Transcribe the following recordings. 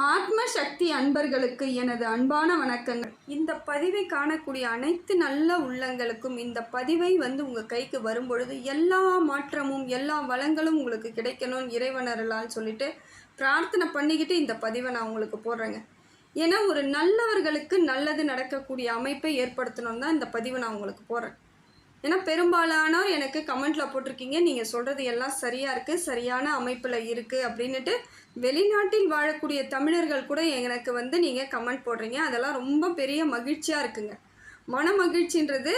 ஆத்ம சக்தி அன்பர்களுக்கு எனது அன்பான வணக்கங்கள். இந்த பதிவை காணக்கூடிய அனைத்து நல்ல உள்ளங்களுக்கும் இந்த பதிவை உங்கள் கைக்கு வரும்பொழுது எல்லா மாற்றமும் எல்லா வளங்களும் உங்களுக்கு கிடைக்கணும்னு இறைவனர்களால் சொல்லிட்டு பிரார்த்தனை பண்ணிக்கிட்டு இந்த பதிவை நான் உங்களுக்கு போடுறேங்க. ஏன்னா ஒரு நல்லவர்களுக்கு நல்லது நடக்கக்கூடிய அமைப்பை ஏற்படுத்தணும்னு தான் இந்த பதிவை நான் உங்களுக்கு போடுறேன். ஏன்னா பெரும்பாலானோர் எனக்கு கமெண்ட்டில் போட்டிருக்கீங்க, நீங்கள் சொல்கிறது எல்லாம் சரியாக இருக்குது, சரியான அமைப்பில் இருக்குது அப்படின்ட்டு வெளிநாட்டில் வாழக்கூடிய தமிழர்கள் கூட எனக்கு நீங்கள் கமெண்ட் போடுறீங்க. அதெல்லாம் ரொம்ப பெரிய மகிழ்ச்சியாக இருக்குங்க. மன மகிழ்ச்சின்றது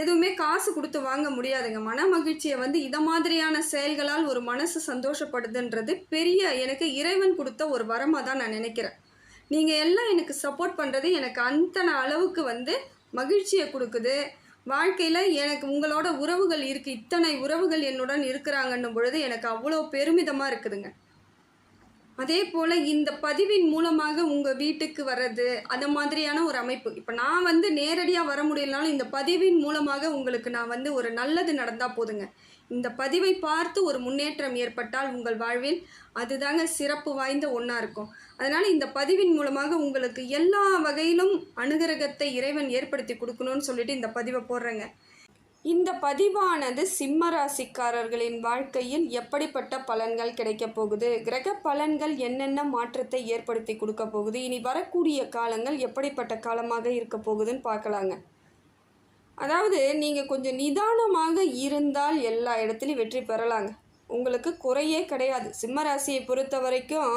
எதுவுமே காசு கொடுத்து வாங்க முடியாதுங்க. மன மகிழ்ச்சியை இதை மாதிரியான செயல்களால் ஒரு மனசு சந்தோஷப்படுதுன்றது பெரிய எனக்கு இறைவன் கொடுத்த ஒரு வரமாக தான் நான் நினைக்கிறேன். நீங்கள் எல்லாம் எனக்கு சப்போர்ட் பண்ணுறது எனக்கு அத்தனை அளவுக்கு மகிழ்ச்சியை கொடுக்குது. வாழ்க்கையில் எனக்கு உங்களோட உறவுகள் இருக்குது, இத்தனை உறவுகள் என்னுடன் இருக்கிறாங்கன்னும் பொழுது எனக்கு அவ்வளோ பெருமிதமாக இருக்குதுங்க. அதே போல் இந்த பதிவின் மூலமாக உங்கள் வீட்டுக்கு வர்றது அந்த மாதிரியான ஒரு அமைப்பு. இப்போ நான் நேரடியாக வர முடியலனாலும் இந்த பதிவின் மூலமாக உங்களுக்கு நான் ஒரு நல்லது நடந்தால் போதுங்க. இந்த பதிவை பார்த்து ஒரு முன்னேற்றம் ஏற்பட்டால் உங்கள் வாழ்வில் அதுதாங்க சிறப்பு வாய்ந்த ஒன்றா இருக்கும். அதனால் இந்த பதிவின் மூலமாக உங்களுக்கு எல்லா வகையிலும் அனுகிரகத்தை இறைவன் ஏற்படுத்தி கொடுக்கணும்னு சொல்லிட்டு இந்த பதிவை போடுறேங்க. இந்த பதிவானது சிம்ம ராசிக்காரர்களின் வாழ்க்கையில் எப்படிப்பட்ட பலன்கள் கிடைக்கப் போகுது, கிரக பலன்கள் என்னென்ன மாற்றத்தை ஏற்படுத்தி கொடுக்க போகுது, இனி வரக்கூடிய காலங்கள் எப்படிப்பட்ட காலமாக இருக்க போகுதுன்னு பார்க்கலாங்க. அதாவது நீங்கள் கொஞ்சம் நிதானமாக இருந்தால் எல்லா இடத்துலையும் வெற்றி பெறலாங்க. உங்களுக்கு குறையே கிடையாது. சிம்ம ராசியை பொறுத்த வரைக்கும்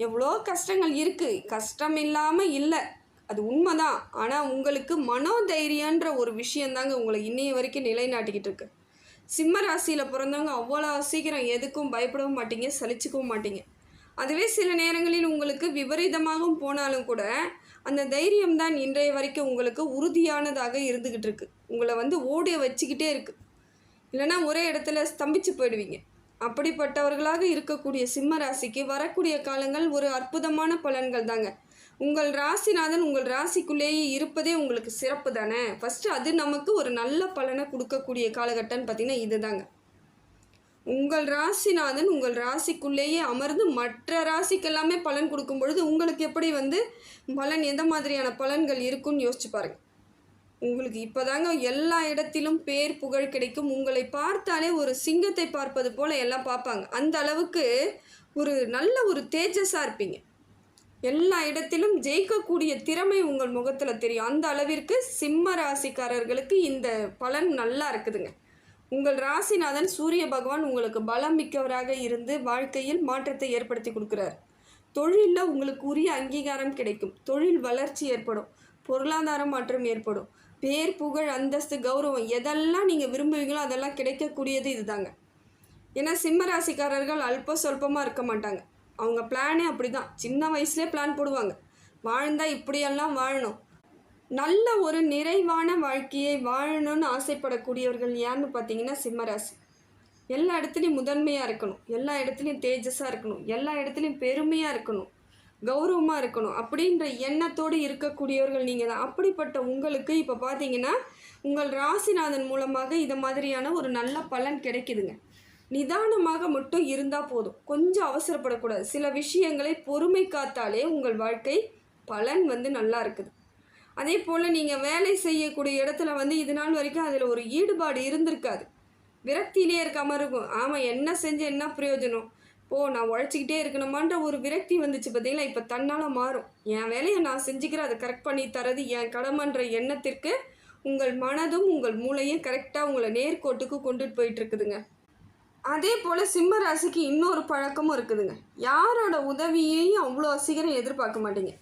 எவ்வளோ கஷ்டங்கள் இருக்குது, கஷ்டம் இல்லாமல் இல்லை, அது உண்மைதான். ஆனால் உங்களுக்கு மனோதைரியன்ற ஒரு விஷயந்தாங்க உங்களை இன்னைய வரைக்கும் நிலைநாட்டிக்கிட்டு இருக்கு. சிம்ம ராசியில் பிறந்தவங்க அவ்வளோ சீக்கிரம் எதுக்கும் பயப்படவும் மாட்டீங்க, சலிச்சுக்கவும் மாட்டீங்க. அதுவே சில நேரங்களில் உங்களுக்கு விபரீதமாகவும் போனாலும் கூட அந்த தைரியம்தான் இன்றைய வரைக்கும் உங்களுக்கு உறுதியானதாக இருந்துக்கிட்டு இருக்கு. உங்களை ஓடிய வச்சுக்கிட்டே இருக்குது, இல்லைன்னா ஒரே இடத்துல ஸ்தம்பிச்சு போயிடுவீங்க. அப்படிப்பட்டவர்களாக இருக்கக்கூடிய சிம்ம ராசிக்கு வரக்கூடிய காலங்கள் ஒரு அற்புதமான பலன்கள் தாங்க. உங்கள் ராசிநாதன் உங்கள் ராசிக்குள்ளேயே இருப்பதே உங்களுக்கு சிறப்பு தானே. ஃபஸ்ட்டு அது நமக்கு ஒரு நல்ல பலனை கொடுக்கக்கூடிய காலகட்டம்னு பார்த்திங்கன்னா இது தாங்க. உங்கள் ராசிநாதன் உங்கள் ராசிக்குள்ளேயே அமர்ந்து மற்ற ராசிக்கெல்லாமே பலன் கொடுக்கும் பொழுது உங்களுக்கு எப்படி பலன் எந்த மாதிரியான பலன்கள் இருக்குன்னு யோசிச்சு பாருங்கள். உங்களுக்கு இப்போ தாங்க எல்லா இடத்திலும் பேர் புகழ் கிடைக்கும். உங்களை பார்த்தாலே ஒரு சிங்கத்தை பார்ப்பது போல் எல்லாம் பார்ப்பாங்க. அந்த அளவுக்கு ஒரு நல்ல ஒரு தேஜஸாக இருப்பீங்க. எல்லா இடத்திலும் ஜெயிக்கக்கூடிய திறமை உங்கள் முகத்தில் தெரியும். அந்த அளவிற்கு சிம்ம ராசிக்காரர்களுக்கு இந்த பலன் நல்லா இருக்குதுங்க. உங்கள் ராசிநாதன் சூரிய பகவான் உங்களுக்கு பலம் மிக்கவராக இருந்து வாழ்க்கையில் மாற்றத்தை ஏற்படுத்தி கொடுக்குறார். தொழிலில் உங்களுக்கு உரிய அங்கீகாரம் கிடைக்கும், தொழில் வளர்ச்சி ஏற்படும், பொருளாதார மாற்றம் ஏற்படும், பேர் புகழ் அந்தஸ்து கௌரவம் எதெல்லாம் நீங்கள் விரும்புவீங்களோ அதெல்லாம் கிடைக்கக்கூடியது இதுதாங்க. ஏன்னா சிம்ம ராசிக்காரர்கள் அல்ப சொல்பமாக இருக்க மாட்டாங்க. அவங்க பிளானே அப்படி தான், சின்ன வயசுலேயே பிளான் போடுவாங்க. வாழ்ந்தால் இப்படியெல்லாம் வாழணும், நல்ல ஒரு நிறைவான வாழ்க்கையை வாழணும்னு ஆசைப்படக்கூடியவர்கள் யாருன்னு பார்த்தீங்கன்னா சிம்மராசி. எல்லா இடத்துலையும் முதன்மையாக இருக்கணும், எல்லா இடத்துலையும் தேஜஸாக இருக்கணும், எல்லா இடத்துலையும் பெருமையாக இருக்கணும், கௌரவமாக இருக்கணும் அப்படின்ற எண்ணத்தோடு இருக்கக்கூடியவர்கள் நீங்கள் தான். அப்படிப்பட்ட உங்களுக்கு இப்போ பார்த்தீங்கன்னா உங்கள் ராசிநாதன் மூலமாக இது மாதிரியான ஒரு நல்ல பலன் கிடைக்குதுங்க. நிதானமாக மட்டும் இருந்தால் போதும், கொஞ்சம் அவசரப்படக்கூடாது. சில விஷயங்களை பொறுமை காத்தாலே உங்கள் வாழ்க்கை பலன் நல்லா இருக்குது. அதே போல் நீங்கள் வேலை செய்யக்கூடிய இடத்துல இது நாள் வரைக்கும் அதில் ஒரு ஈடுபாடு இருந்திருக்காது, விரக்தியிலே இருக்க மாதிரி இருக்கும். ஆமாம், என்ன செஞ்சு என்ன பிரயோஜனம், நான் உழைச்சிக்கிட்டே இருக்கணுமான்ற ஒரு விரக்தி வந்துச்சு பார்த்தீங்களா. இப்போ தன்னால் மாறும். என் வேலையை நான் செஞ்சுக்கிறேன், அதை கரெக்ட் பண்ணி தரது என் கடமைன்ற எண்ணத்திற்கு உங்கள் மனதும் உங்கள் மூளையும் கரெக்டாக உங்களை நேர்கோட்டுக்கு கொண்டுட்டு போயிட்டுருக்குதுங்க. அதே போல் சிம்ம ராசிக்கு இன்னொரு பழக்கமும் இருக்குதுங்க. யாரோட உதவியையும் அவ்வளோ சீக்கிரம் எதிர்பார்க்க மாட்டீங்க.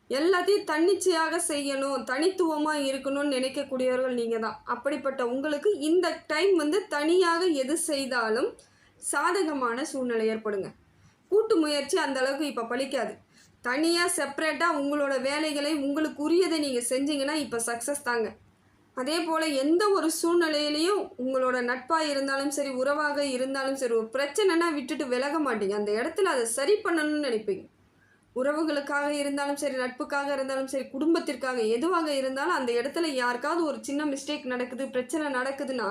எல்லாத்தையும் தன்னிச்சையாக செய்யணும், தனித்துவமாக இருக்கணும்னு நினைக்கக்கூடியவர்கள் நீங்கள் தான். அப்படிப்பட்ட உங்களுக்கு இந்த டைம் தனியாக எது செய்தாலும் சாதகமான சூழ்நிலை ஏற்படுங்க. கூட்டு முயற்சி அந்த அளவுக்கு இப்போ பலிக்காது. தனியாக செப்பரேட்டாக உங்களோட வேலைகளை உங்களுக்கு உரியதை நீங்கள் செஞ்சீங்கன்னா இப்போ சக்ஸஸ் தாங்க. அதே போல் எந்த ஒரு சூழ்நிலையிலையும் உங்களோட நட்பாக இருந்தாலும் சரி, உறவாக இருந்தாலும் சரி, ஒரு பிரச்சனைனா விட்டுட்டு விலக மாட்டீங்க. அந்த இடத்துல அதை சரி பண்ணணும்னு நினைப்பீங்க. உறவுகளுக்காக இருந்தாலும் சரி, நட்புக்காக இருந்தாலும் சரி, குடும்பத்திற்காக எதுவாக இருந்தாலும் அந்த இடத்துல யாருக்காவது ஒரு சின்ன மிஸ்டேக் நடக்குது, பிரச்சனை நடக்குதுன்னா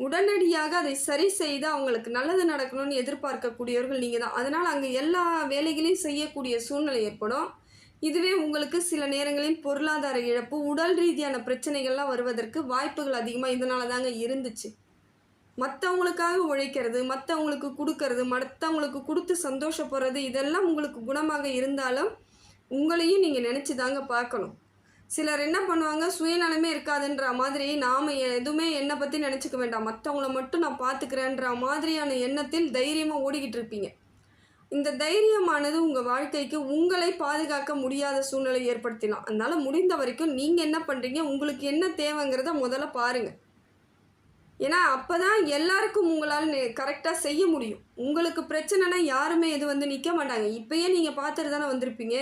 உடனடியாக அதை சரி செய்து அவங்களுக்கு நல்லது நடக்கணும்னு எதிர்பார்க்கக்கூடியவர்கள் நீங்கள் தான். அதனால் அங்கே எல்லா வேலைகளையும் செய்யக்கூடிய சூழ்நிலை ஏற்படும். இதுவே உங்களுக்கு சில நேரங்களில் பொருளாதார இழப்பு, உடல் ரீதியான பிரச்சனைகள்லாம் வருவதற்கு வாய்ப்புகள் அதிகமாக இதனால தாங்க இருந்துச்சு. மற்றவங்களுக்காக உழைக்கிறது, மற்றவங்களுக்கு கொடுக்கறது, மற்றவங்களுக்கு கொடுத்து சந்தோஷப்படுறது, இதெல்லாம் உங்களுக்கு குணமாக இருந்தாலும் உங்களையும் நீங்கள் நினச்சி தாங்க பார்க்கணும். சிலர் என்ன பண்ணுவாங்க, சுயநலமே இருக்காதுன்ற மாதிரி நாம் எதுவுமே என்னை பற்றி நினச்சிக்க வேண்டாம், மற்றவங்கள மட்டும் நான் பார்த்துக்கிறேன்ற மாதிரியான எண்ணத்தில் தைரியமாக ஓடிக்கிட்டு இருப்பீங்க. இந்த தைரியமானது உங்கள் வாழ்க்கைக்கு உங்களை பாதுகாக்க முடியாத சூழ்நிலை ஏற்படுத்திடலாம். அதனால் முடிந்த வரைக்கும் நீங்கள் என்ன பண்ணுறீங்க, உங்களுக்கு என்ன தேவைங்கிறத முதல்ல பாருங்கள். ஏன்னா அப்போ தான் எல்லாருக்கும் உங்களால் கரெக்டாக செய்ய முடியும். உங்களுக்கு பிரச்சனைனா யாருமே நிற்க மாட்டாங்க. இப்போயே நீங்கள் பார்த்துட்டு தானே வந்திருப்பீங்க.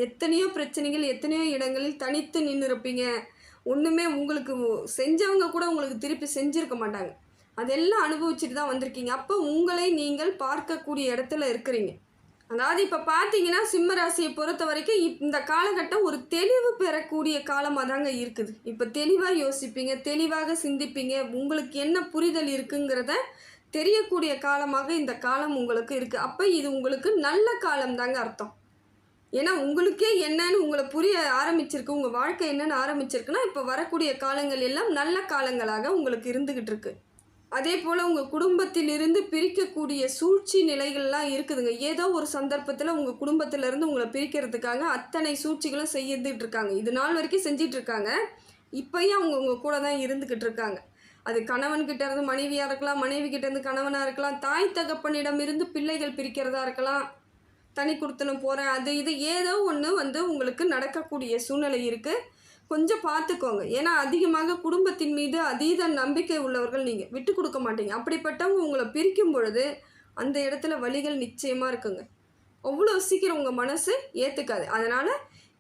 எத்தனையோ பிரச்சனைகள், எத்தனையோ இடங்களில் தனித்து நின்று இருப்பீங்க. ஒன்றுமே உங்களுக்கு செஞ்சவங்க கூட உங்களுக்கு திருப்பி செஞ்சுருக்க மாட்டாங்க. அதெல்லாம் அனுபவிச்சுட்டு தான் வந்திருக்கீங்க. அப்போ உங்களை நீங்கள் பார்க்கக்கூடிய இடத்துல இருக்கிறீங்க. அதாவது இப்போ பார்த்தீங்கன்னா சிம்ம ராசியை பொறுத்த வரைக்கும் இந்த காலகட்டம் ஒரு தெளிவு பெறக்கூடிய காலமாக தாங்க இருக்குது. இப்போ தெளிவாக யோசிப்பீங்க, தெளிவாக சிந்திப்பீங்க, உங்களுக்கு என்ன புரிதல் இருக்குங்கிறத தெரியக்கூடிய காலமாக இந்த காலம் உங்களுக்கு இருக்குது. அப்போ இது உங்களுக்கு நல்ல காலம் தாங்க அர்த்தம். ஏன்னா உங்களுக்கே என்னன்னு உங்களை புரிய ஆரம்பிச்சிருக்கு, உங்கள் வாழ்க்கை என்னென்னு ஆரம்பிச்சிருக்குன்னா இப்போ வரக்கூடிய காலங்கள் எல்லாம் நல்ல காலங்களாக உங்களுக்கு இருந்துக்கிட்டு இருக்கு. அதே போல் உங்கள் குடும்பத்திலிருந்து பிரிக்கக்கூடிய சூழ்ச்சி நிலைகள்லாம் இருக்குதுங்க. ஏதோ ஒரு சந்தர்ப்பத்தில் உங்கள் குடும்பத்திலேருந்து உங்களை பிரிக்கிறதுக்காக அத்தனை சூழ்ச்சிகளும் செய்துட்டு இருக்காங்க. இது நாள் வரைக்கும் செஞ்சிட்ருக்காங்க. இப்போயும் அவங்க உங்கள் கூட தான் இருந்துக்கிட்டு இருக்காங்க. அது கணவன்கிட்ட இருந்து மனைவியாக இருக்கலாம், மனைவிக்கிட்டேருந்து கணவனாக இருக்கலாம், தாய் தகப்பனிடமிருந்து பிள்ளைகள் பிரிக்கிறதா இருக்கலாம், தனி கொடுத்தனும் போகிறேன், அது இது ஏதோ ஒன்று உங்களுக்கு நடக்கக்கூடிய சூழ்நிலை இருக்குது. கொஞ்சம் பார்த்துக்கோங்க. ஏன்னா அதிகமாக குடும்பத்தின் மீது அதீத நம்பிக்கை உள்ளவர்கள் நீங்கள் விட்டு கொடுக்க மாட்டீங்க. அப்படிப்பட்டவங்க உங்களை பிரிக்கும் பொழுது அந்த இடத்துல வலிகள் நிச்சயமாக இருக்குங்க. அவ்வளோ சீக்கிரம் உங்கள் மனசு ஏற்றுக்காது. அதனால்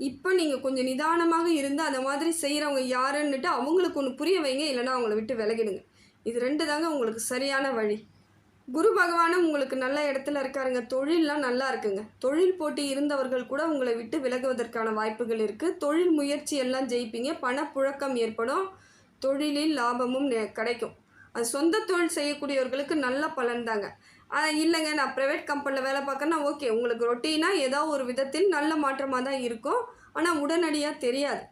இப்போ நீங்கள் கொஞ்சம் நிதானமாக இருந்து அந்த மாதிரி செய்கிறவங்க யாருன்னுட்டு அவங்களுக்கு ஒன்று புரிய வைங்க, இல்லைன்னா அவங்கள விட்டு விலகிடுங்க. இது 2 தாங்க உங்களுக்கு சரியான வழி. குரு பகவானும் உங்களுக்கு நல்ல இடத்துல இருக்காருங்க. தொழிலெலாம் நல்லா இருக்குங்க. தொழில் போட்டி இருந்தவர்கள் கூட உங்களை விட்டு விலகுவதற்கான வாய்ப்புகள் இருக்குது. தொழில் முயற்சி எல்லாம் ஜெயிப்பீங்க. பணப்புழக்கம் ஏற்படும். தொழிலில் லாபமும் கிடைக்கும். அது சொந்த தொழில் செய்யக்கூடியவர்களுக்கு நல்ல பலன் தாங்க. இல்லைங்க நான் ப்ரைவேட் கம்பெனியில் வேலை பார்க்கறேன்னா ஓகே, உங்களுக்கு ரொட்டீனாக ஏதோ ஒரு விதத்தில் நல்ல மாற்றமாக தான் இருக்கும். ஆனால் உடனடியாக தெரியாது.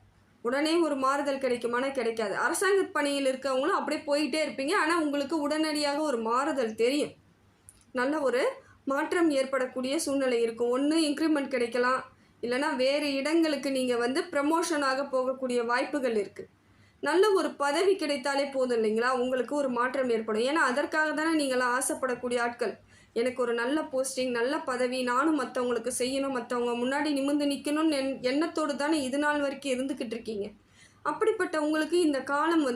உடனே ஒரு மாறுதல் கிடைக்குமானா கிடைக்காது. அரசாங்க பணியில் இருக்கவங்களும் அப்படியே போயிட்டே இருப்பீங்க. ஆனால் உங்களுக்கு உடனடியாக ஒரு மாறுதல் தெரியும். நல்ல ஒரு மாற்றம் ஏற்படக்கூடிய சூழ்நிலை இருக்கும். ஒன்று இன்க்ரிமெண்ட் கிடைக்கலாம், இல்லைனா வேறு இடங்களுக்கு நீங்கள் ப்ரமோஷனாக போகக்கூடிய வாய்ப்புகள் இருக்குது. நல்ல ஒரு பதவி கிடைத்தாலே போதும் இல்லைங்களா, உங்களுக்கு ஒரு மாற்றம் ஏற்படும். ஏன்னா அதற்காக தானே நீங்களாம் ஆசைப்படக்கூடிய ஆட்கள். எனக்கு ஒரு நல்ல போஸ்டிங், நல்ல பதவி, நானும் மற்றவங்களுக்கு செய்யணும், மற்றவங்க முன்னாடி நிமிர்ந்து நிற்கணும்னு எண்ணத்தோடு தானே இது நாள் வரைக்கும் இருந்துக்கிட்டு இருக்கீங்க. அப்படிப்பட்ட உங்களுக்கு இந்த காலம்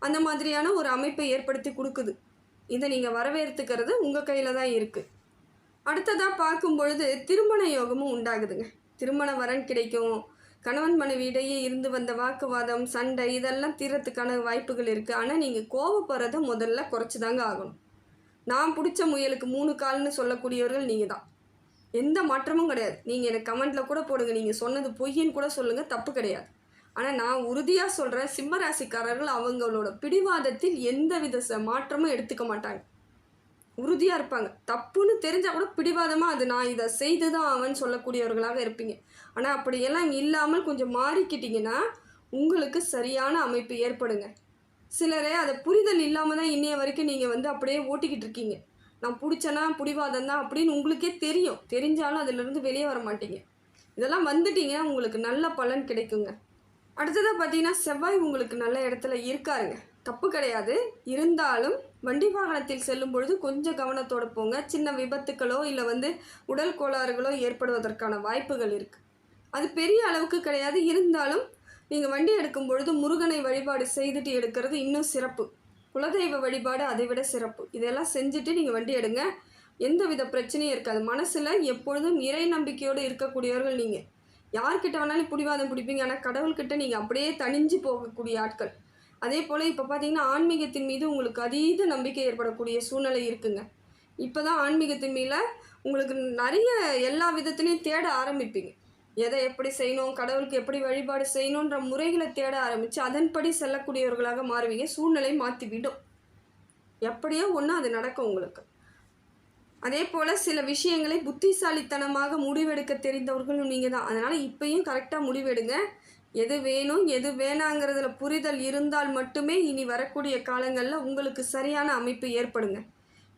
அந்த மாதிரியான ஒரு அமைப்பை ஏற்படுத்தி கொடுக்குது. இதை நீங்கள் வரவேற்றுக்கிறது உங்கள் கையில் தான் இருக்குது. அடுத்ததாக பார்க்கும் பொழுது திருமண யோகமும் உண்டாகுதுங்க. திருமண வரன் கிடைக்கும். கணவன் மனைவியிடையே இருந்து வந்த வாக்குவாதம், சண்டை இதெல்லாம் தீரத்துக்கான வாய்ப்புகள் இருக்குது. ஆனால் நீங்கள் கோவப்படுறதை முதல்ல குறைச்சி தாங்க ஆகணும். நான் பிடிச்ச முயலுக்கு 3 கால்னு சொல்லக்கூடியவர்கள் நீங்கள் தான். எந்த மாற்றமும் கிடையாது. நீங்கள் எனக்கு கமெண்ட்டில் கூட போடுங்க, நீங்கள் சொன்னது பொய்ன்னு கூட சொல்லுங்கள், தப்பு கிடையாது. ஆனால் நான் உறுதியாக சொல்கிறேன், சிம்மராசிக்காரர்கள் அவங்களோட பிடிவாதத்தில் எந்தவித மாற்றமும் எடுத்துக்க மாட்டாங்க. உறுதியாக இருப்பாங்க. தப்புன்னு தெரிஞ்சால் கூட பிடிவாதமாக அது நான் இதை செய்து தான் அவன் சொல்லக்கூடியவர்களாக இருப்பீங்க. ஆனால் அப்படியெல்லாம் இல்லாமல் கொஞ்சம் மாறிக்கிட்டிங்கன்னா உங்களுக்கு சரியான அமைப்பு ஏற்படுங்க. சிலரே அதை புரிதல் இல்லாமல் தான் இன்னைய வரைக்கும் நீங்கள் அப்படியே ஓட்டிக்கிட்டு இருக்கீங்க. நான் பிடிச்சேன்னா பிடிவாதம் தான் அப்படின்னு உங்களுக்கே தெரியும். தெரிஞ்சாலும் அதிலிருந்து வெளியே வர மாட்டீங்க. இதெல்லாம் வந்துட்டிங்கன்னா உங்களுக்கு நல்ல பலன் கிடைக்குங்க. அடுத்ததாக பார்த்தீங்கன்னா செவ்வாய் உங்களுக்கு நல்ல இடத்துல இருக்காருங்க. தப்பு கிடையாது. இருந்தாலும் வண்டி வாகனத்தில் செல்லும் பொழுது கொஞ்சம் கவனத்தோடு போங்க. சின்ன விபத்துக்களோ இல்லை உடல் கோளாறுகளோ ஏற்படுவதற்கான வாய்ப்புகள் இருக்குது. அது பெரிய அளவுக்கு கிடையாது. இருந்தாலும் நீங்கள் வண்டி எடுக்கும் பொழுது முருகனை வழிபாடு செய்துட்டு எடுக்கிறது இன்னும் சிறப்பு. குலதெய்வ வழிபாடு அதை விட சிறப்பு. இதெல்லாம் செஞ்சுட்டு நீங்கள் வண்டி எடுங்க. எந்த வித பிரச்சனையும் இருக்காது. மனசில் எப்பொழுதும் இறை நம்பிக்கையோடு இருக்கக்கூடியவர்கள் நீங்கள். யார்கிட்ட வேணாலும் பிடிவாதம் பிடிப்பீங்க. ஆனால் கடவுள்கிட்ட நீங்கள் அப்படியே தணிஞ்சு போகக்கூடிய ஆட்கள். அதே போல் இப்போ பார்த்தீங்கன்னா ஆன்மீகத்தின் மீது உங்களுக்கு அதீத நம்பிக்கை ஏற்படக்கூடிய சூழ்நிலை இருக்குங்க. இப்போ தான் ஆன்மீகத்தின் மீது உங்களுக்கு நிறைய எல்லா விதத்துலேயும் தேட ஆரம்பிப்பீங்க. எதை எப்படி செய்யணும், கடவுளுக்கு எப்படி வழிபாடு செய்யணுன்ற முறைகளை தேட ஆரம்பித்து அதன்படி செல்லக்கூடியவர்களாக மாறுவீங்க. சூழ்நிலை மாற்றிவிடும். எப்படியோ ஒன்று அது நடக்கும் உங்களுக்கு. அதே போல் சில விஷயங்களை புத்திசாலித்தனமாக முடிவெடுக்க தெரிந்தவர்களும் நீங்கள் தான். அதனால் இப்பயும் கரெக்டாக முடிவெடுங்க. எது வேணும் எது வேணாங்கிறதுல புரிதல் இருந்தால் மட்டுமே இனி வரக்கூடிய காலங்களில் உங்களுக்கு சரியான அமைப்பு ஏற்படுங்க.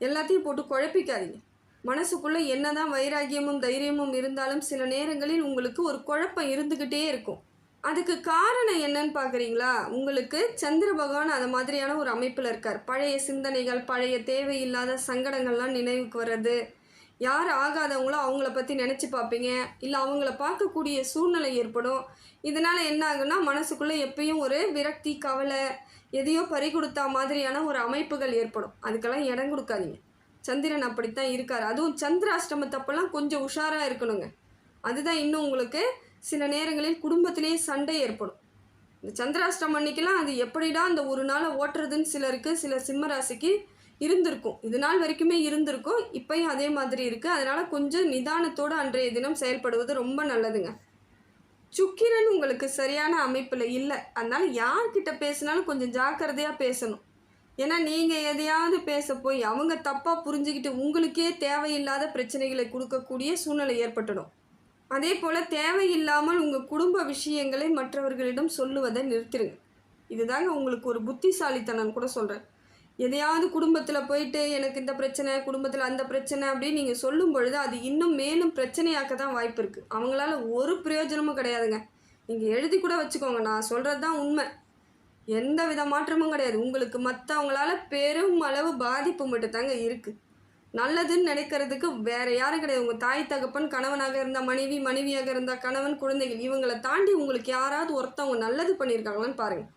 எல்லாத்தையும் போட்டு குழப்பிக்காதீங்க. மனசுக்குள்ளே என்ன தான் வைராகியமும் தைரியமும் இருந்தாலும் சில நேரங்களில் உங்களுக்கு ஒரு குழப்பம் இருந்துக்கிட்டே இருக்கும். அதுக்கு காரணம் என்னன்னு பார்க்குறீங்களா? உங்களுக்கு சந்திர பகவான் அது மாதிரியான ஒரு அமைப்பில் இருக்கார். பழைய சிந்தனைகள், பழைய தேவையில்லாத சங்கடங்கள்லாம் நினைவுக்கு வர்றது, யார் ஆகாதவங்களோ அவங்கள பற்றி நினச்சி பார்ப்பீங்க, இல்லை அவங்கள பார்க்கக்கூடிய சூழ்நிலை ஏற்படும். இதனால் என்ன ஆகுன்னா மனசுக்குள்ளே எப்பயும் ஒரு விரக்தி, கவலை, எதையோ பறி கொடுத்தா மாதிரியான ஒரு அமைப்புகள் ஏற்படும். அதுக்கெல்லாம் இடம் கொடுக்காதீங்க. சந்திரன் அப்படித்தான் இருக்கார். அதுவும் சந்திராஷ்டமத்தப்பெல்லாம் கொஞ்சம் உஷாராக இருக்கணுங்க. அதுதான் இன்னும் உங்களுக்கு சில நேரங்களில் குடும்பத்திலேயே சண்டை ஏற்படும். இந்த சந்திராஷ்டமம் அன்னைக்கெல்லாம் அது எப்படிடா அந்த ஒரு நாளை ஓட்டுறதுன்னு சிலருக்கு, சில சிம்மராசிக்கு இருந்திருக்கும். இது நாள் வரைக்குமே இருந்திருக்கும். இப்பயும் அதே மாதிரி இருக்குது. அதனால் கொஞ்சம் நிதானத்தோடு அன்றைய தினம் செயல்படுவது ரொம்ப நல்லதுங்க. சுக்கிரன் உங்களுக்கு சரியான அமைப்பில் இல்லை. அதனால் யார்கிட்ட பேசினாலும் கொஞ்சம் ஜாக்கிரதையாக பேசணும். ஏன்னா நீங்கள் எதையாவது பேச போய் அவங்க தப்பாக புரிஞ்சுக்கிட்டு உங்களுக்கே தேவையில்லாத பிரச்சனைகளை கொடுக்கக்கூடிய சூழ்நிலை ஏற்பட்டுடும். அதே போல் தேவையில்லாமல் உங்கள் குடும்ப விஷயங்களை மற்றவர்களிடம் சொல்லுவதை நிறுத்திடுங்க. இதுதாங்க உங்களுக்கு ஒரு புத்திசாலித்தனம் கூட சொல்கிறேன். எதையாவது குடும்பத்தில் போயிட்டு எனக்கு இந்த பிரச்சனை, குடும்பத்தில் அந்த பிரச்சனை அப்படின்னு நீங்கள் சொல்லும் பொழுது அது இன்னும் மேலும் பிரச்சனையாக்க தான் வாய்ப்பு இருக்குது. அவங்களால ஒரு பிரயோஜனமும் கிடையாதுங்க. நீங்கள் எழுதி கூட வச்சுக்கோங்க, நான் சொல்கிறது தான் உண்மை. எந்த வித மாற்றமும் கிடையாது. உங்களுக்கு மற்றவங்களால பெரும் அளவு பாதிப்பு மட்டும் தாங்க இருக்குது. நல்லதுன்னு நினைக்கிறதுக்கு வேறு யாரும் கிடையாது. உங்கள் தாய் தகப்பன், கணவனாக இருந்தால் மனைவி, மனைவியாக இருந்தால் கணவன், குழந்தைகள், இவங்களை தாண்டி உங்களுக்கு யாராவது ஒருத்தவங்க நல்லது பண்ணியிருக்காங்களான்னு பாருங்கள்.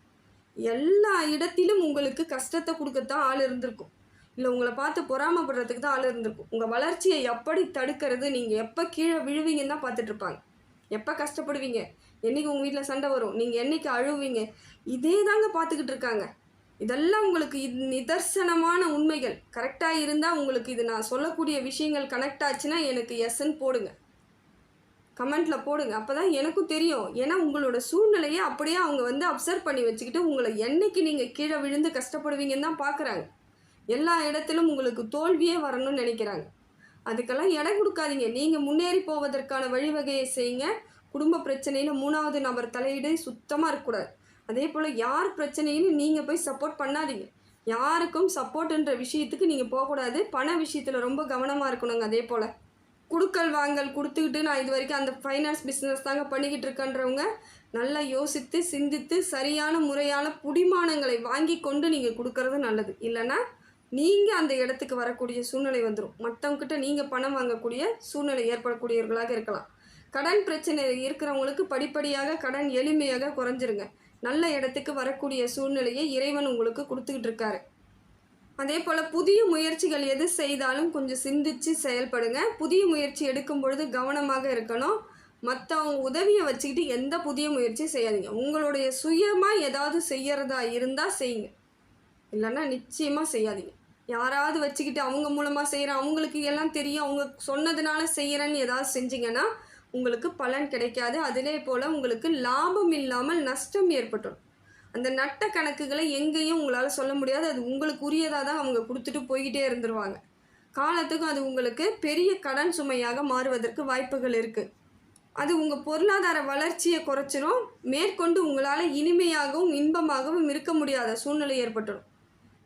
எல்லா இடத்திலும் உங்களுக்கு கஷ்டத்தை கொடுக்கத்தான் ஆள் இருந்திருக்கும். இல்லை உங்களை பார்த்து பொறாமப்படுறதுக்கு தான் ஆள் இருந்திருக்கும். உங்கள் வளர்ச்சியை எப்படி தடுக்கிறது, நீங்கள் எப்போ கீழே விழுவீங்கன்னு தான் பார்த்துட்ருப்பாங்க. எப்போ கஷ்டப்படுவீங்க, என்றைக்கு உங்கள் வீட்டில் சண்டை வரும், நீங்கள் என்றைக்கு அழுவீங்க, இதே தாங்க பார்த்துக்கிட்டு இருக்காங்க. இதெல்லாம் உங்களுக்கு நிதர்சனமான உண்மைகள். கரெக்டாக இருந்தால் உங்களுக்கு இது நான் சொல்லக்கூடிய விஷயங்கள் கனெக்ட் ஆச்சுன்னா எனக்கு எஸ்ன்னு போடுங்க, கமெண்ட்டில் போடுங்க. அப்போ தான் எனக்கும் தெரியும். ஏன்னா உங்களோட சூழ்நிலையை அப்படியே அவங்க அப்சர்வ் பண்ணி வச்சுக்கிட்டு உங்களை என்றைக்கு நீங்கள் கீழே விழுந்து கஷ்டப்படுவீங்கன்னு தான் பார்க்குறாங்க. எல்லா இடத்திலும் உங்களுக்கு தோல்வியே வரணும்னு நினைக்கிறாங்க. அதுக்கெல்லாம் இடம் கொடுக்காதீங்க. நீங்கள் முன்னேறி போவதற்கான வழிவகையை செய்யுங்க. குடும்ப பிரச்சனையில் 3வது நபர் தலையீடு சுத்தமாக இருக்கக்கூடாது. அதே போல் யார் பிரச்சனையிலும் நீங்கள் போய் சப்போர்ட் பண்ணாதீங்க. யாருக்கும் சப்போர்ட்டுன்ற விஷயத்துக்கு நீங்கள் போகக்கூடாது. பண விஷயத்தில் ரொம்ப கவனமாக இருக்கணுங்க. அதே போல் குடுக்கல் வாங்கல் கொடுத்துக்கிட்டு நான் இது வரைக்கும் அந்த ஃபைனான்ஸ் பிஸ்னஸ் தாங்க பண்ணிக்கிட்டு இருக்கன்றவங்க நல்லா யோசித்து சிந்தித்து சரியான முறையான புடிமானங்களை வாங்கி கொண்டு நீங்கள் கொடுக்கறது நல்லது. இல்லைன்னா நீங்கள் அந்த இடத்துக்கு வரக்கூடிய சூழ்நிலை வந்துடும். மற்றவங்ககிட்ட நீங்கள் பணம் வாங்கக்கூடிய சூழ்நிலை ஏற்படக்கூடியவர்களாக இருக்கலாம். கடன் பிரச்சனை இருக்கிறவங்களுக்கு படிப்படியாக கடன் எளிமையாக குறைஞ்சிருங்க. நல்ல இடத்துக்கு வரக்கூடிய சூழ்நிலையை இறைவன் உங்களுக்கு கொடுத்துக்கிட்டு இருக்காரு. அதே போல் புதிய முயற்சிகள் எது செய்தாலும் கொஞ்சம் சிந்தித்து செயல்படுங்க. புதிய முயற்சி எடுக்கும் பொழுது கவனமாக இருக்கணும். மற்றவங்க உதவியை வச்சுக்கிட்டு எந்த புதிய முயற்சியும் செய்யாதீங்க. உங்களுடைய சுயமாக ஏதாவது செய்கிறதா இருந்தால் செய்யுங்க, இல்லைன்னா நிச்சயமாக செய்யாதீங்க. யாராவது வச்சுக்கிட்டு அவங்க மூலமாக செய்கிறேன், அவங்களுக்கு எல்லாம் தெரியும், அவங்க சொன்னதுனால செய்கிறேன்னு ஏதாவது செஞ்சிங்கன்னா உங்களுக்கு பலன் கிடைக்காது. அதிலே போல் உங்களுக்கு லாபம் இல்லாமல் நஷ்டம் ஏற்பட்டுடும். அந்த நட்ட கணக்குகளை எங்கேயும் உங்களால் சொல்ல முடியாது. அது உங்களுக்கு உரியதாக தான் அவங்க கொடுத்துட்டு போய்கிட்டே இருந்துருவாங்க. காலத்துக்கும் அது உங்களுக்கு பெரிய கடன் சுமையாக மாறுவதற்கு வாய்ப்புகள் இருக்குது. அது உங்கள் பொருளாதார வளர்ச்சியை குறைச்சிரும். மேற்கொண்டு உங்களால் இனிமையாகவும் இன்பமாகவும் இருக்க முடியாத சூழ்நிலை ஏற்பட்டுடும்.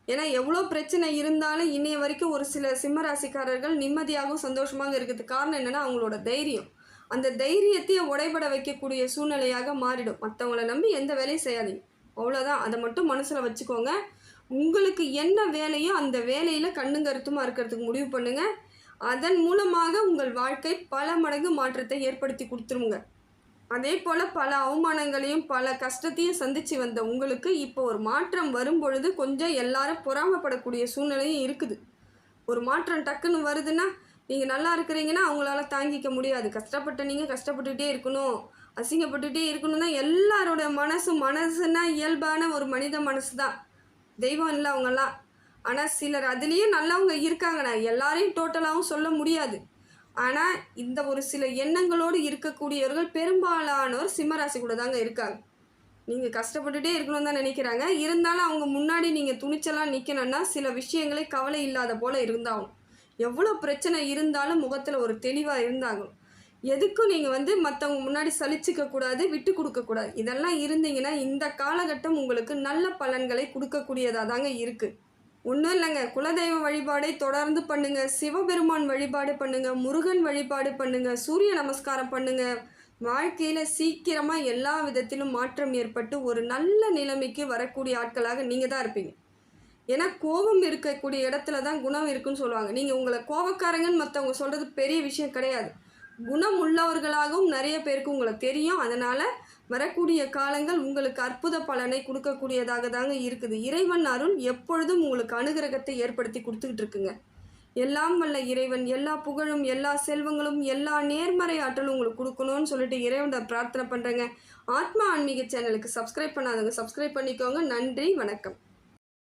ஏன்னா எவ்வளோ பிரச்சனை இருந்தாலும் இன்னைய வரைக்கும் ஒரு சில சிம்மராசிக்காரர்கள் நிம்மதியாகவும் சந்தோஷமாக இருக்கிறதுக்கு காரணம் என்னென்னா அவங்களோட தைரியம். அந்த தைரியத்தையே உடைபட வைக்கக்கூடிய சூழ்நிலையாக மாறிடும். மற்றவங்கள நம்பி எந்த வேலையும் செய்யாதீங்க, அவ்வளோதான். அதை மட்டும் மனசில் வச்சுக்கோங்க. உங்களுக்கு என்ன வேலையோ அந்த வேலையில் கண்ணும் கருத்துமாக இருக்கிறதுக்கு முடிவு பண்ணுங்கள். அதன் மூலமாக உங்கள் வாழ்க்கை பல மடங்கு மாற்றத்தை ஏற்படுத்தி கொடுத்துருங்க. அதே போல் பல அவமானங்களையும் பல கஷ்டத்தையும் சந்தித்து வந்த உங்களுக்கு இப்போ ஒரு மாற்றம் வரும்பொழுது கொஞ்சம் எல்லாரும் பொறாமப்படக்கூடிய சூழ்நிலையும் இருக்குது. ஒரு மாற்றம் டக்குன்னு வருதுன்னா நீங்கள் நல்லா இருக்கிறீங்கன்னா அவங்களால தாங்கிக்க முடியாது. கஷ்டப்பட்ட நீங்கள் கஷ்டப்பட்டுகிட்டே இருக்கணும், அசிங்கப்பட்டுகிட்டே இருக்கணும் தான் எல்லாரோட மனசுன்னா இயல்பான ஒரு மனித மனசு தான். தெய்வம் இல்லை அவங்கெல்லாம். ஆனால் சிலர் அதுலேயும் நல்லவங்க இருக்காங்கண்ணா, எல்லாரையும் டோட்டலாகவும் சொல்ல முடியாது. ஆனால் இந்த ஒரு சில எண்ணங்களோடு இருக்கக்கூடியவர்கள் பெரும்பாலானோர் சிம்மராசி கூட தாங்க இருக்காங்க. நீங்கள் கஷ்டப்பட்டுட்டே இருக்கணும்னு தான் நினைக்கிறாங்க. இருந்தாலும் அவங்க முன்னாடி நீங்கள் துணிச்சலாக நிற்கணும்னா சில விஷயங்களே கவலை இல்லாத போல் இருந்தாகும். எவ்வளோ பிரச்சனை இருந்தாலும் முகத்தில் ஒரு தெளிவாக இருந்தாகும். எதுக்கும் நீங்கள் மற்றவங்க முன்னாடி சலிச்சிக்கக்கூடாது, விட்டு கொடுக்கக்கூடாது. இதெல்லாம் இருந்தீங்கன்னா இந்த காலகட்டம் உங்களுக்கு நல்ல பலன்களை கொடுக்கக்கூடியதாக தாங்க இருக்குது. ஒன்றும் இல்லைங்க, குலதெய்வ வழிபாடை தொடர்ந்து பண்ணுங்கள், சிவபெருமான் வழிபாடு பண்ணுங்கள், முருகன் வழிபாடு பண்ணுங்கள், சூரிய நமஸ்காரம் பண்ணுங்கள். வாழ்க்கையில் சீக்கிரமாக எல்லா விதத்திலும் மாற்றம் ஏற்பட்டு ஒரு நல்ல நிலைமைக்கு வரக்கூடிய ஆட்களாக நீங்கள் தான் இருப்பீங்க. ஏன்னா கோபம் இருக்கக்கூடிய இடத்துல தான் குணம் இருக்குன்னு சொல்லுவாங்க. நீங்கள் உங்களை கோபக்காரங்கன்னு மற்றவங்க சொல்கிறது பெரிய விஷயம் கிடையாது. குணம் உள்ளவர்களாகவும் நிறைய பேருக்கு உங்களை தெரியும். அதனால் வரக்கூடிய காலங்கள் உங்களுக்கு அற்புத பலனை கொடுக்கக்கூடியதாக தாங்க இருக்குது. இறைவன் அருள் எப்பொழுதும் உங்களுக்கு அனுகிரகத்தை ஏற்படுத்தி கொடுத்துக்கிட்டு இருக்குங்க. எல்லாம் வல்ல இறைவன் எல்லா புகழும், எல்லா செல்வங்களும், எல்லா நேர்மறை ஆற்றலும் உங்களுக்கு கொடுக்கணும்னு சொல்லிட்டு இறைவனை பிரார்த்தனை பண்ணுறேங்க. ஆத்மா ஆன்மீக சேனலுக்கு சப்ஸ்கிரைப் பண்ணாதவங்க சப்ஸ்கிரைப் பண்ணிக்கோங்க. நன்றி, வணக்கம்.